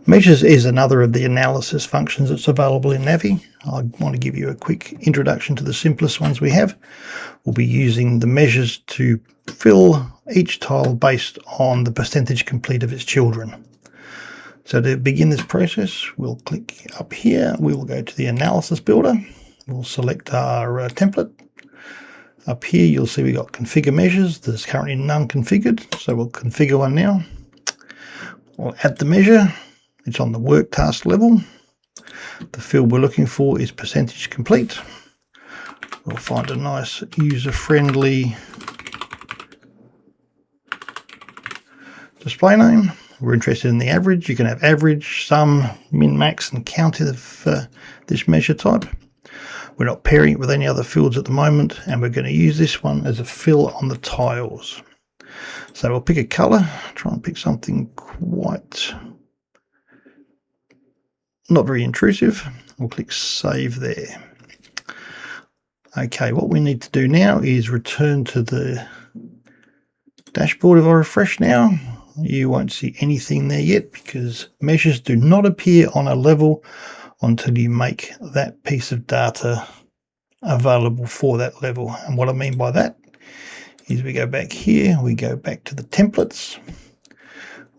Measures is another of the analysis functions that's available in Navi. I want to give you a quick introduction to the simplest ones we have. We'll be using the measures to fill each tile based on the percentage complete of its children. So to begin this process, we'll click up here. We will go to the analysis builder. We'll select our template. Up here, you'll see we've got configure measures. There's currently none configured, so we'll configure one now. We'll add the measure. It's on the work task level. The field we're looking for is percentage complete. We'll find a nice user-friendly display name. We're interested in the average. You can have average, sum, min, max, and count of this measure type. We're not pairing it with any other fields at the moment, and we're going to use this one as a fill on the tiles. So we'll pick a color, try and pick something quite not very intrusive. We'll click save there. Okay, what we need to do now is return to the dashboard. If I refresh now, you won't see anything there yet because measures do not appear on a level until you make that piece of data available for that level. And what I mean by that is we go back here, we go back to the templates,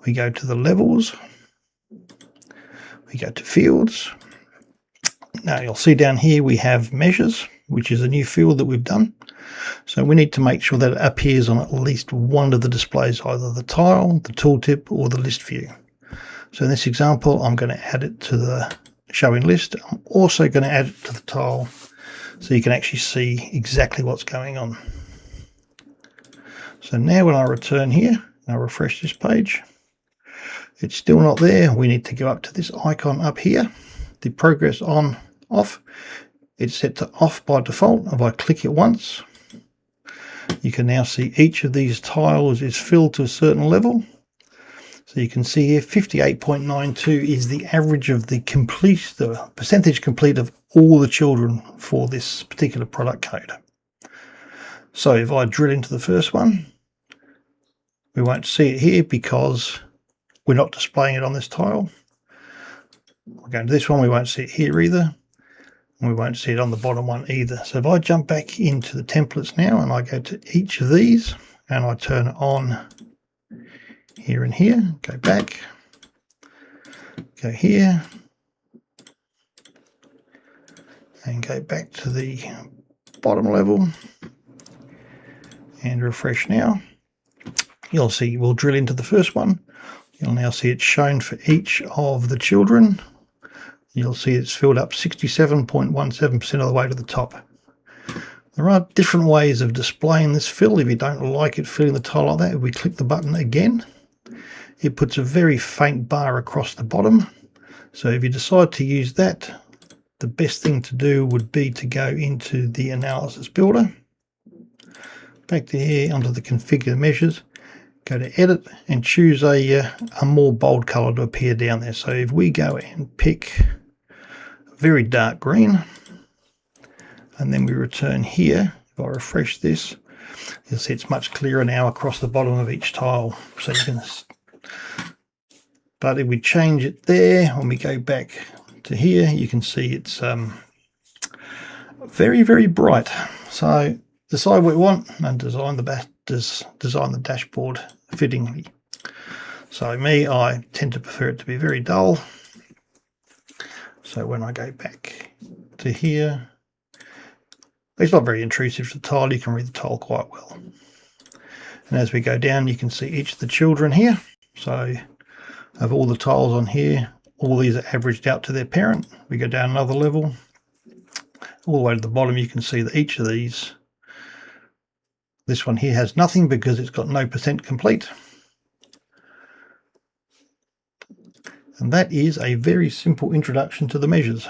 we go to the levels, we go to fields. Now you'll see down here we have measures, which is a new field that we've done. So we need to make sure that it appears on at least one of the displays, either the tile, the tooltip, or the list view. So in this example, I'm going to add it to the showing list. I'm also going to add it to the tile so you can actually see exactly what's going on. So now when I return here, I'll refresh this page. It's still not there. We need to go up to this icon up here, the progress on off. It's set to off by default. If I click it once, you can now see each of these tiles is filled to a certain level. So you can see here 58.92 is the average of the percentage complete of all the children for this particular product code. So if I drill into the first one, we won't see it here because we're not displaying it on this tile. We're going to this one, we won't see it here either. And we won't see it on the bottom one either. So if I jump back into the templates now and I go to each of these and I turn it on here and here, go back, go here, and go back to the bottom level and refresh now, you'll see we'll drill into the first one. You'll now see it's shown for each of the children. You'll see it's filled up 67.17% of the way to the top. There are different ways of displaying this fill. If you don't like it filling the tile like that, if we click the button again, it puts a very faint bar across the bottom. So if you decide to use that, the best thing to do would be to go into the analysis builder, back to here onto the configure measures, go to edit and choose a more bold color to appear down there. So if we go and pick very dark green, and then we return here, if I refresh this, you'll see it's much clearer now across the bottom of each tile. So you can, but if we change it there, when we go back to here, you can see it's very, very bright. So decide what you want and design the dashboard fittingly. So me, I tend to prefer it to be very dull. So when I go back to here, it's not very intrusive to the tile. You can read the tile quite well. And as we go down, you can see each of the children here. So of all the tiles on here, all these are averaged out to their parent. We go down another level, all the way to the bottom, you can see that each of these, this one here has nothing because it's got no percent complete. And that is a very simple introduction to the measures.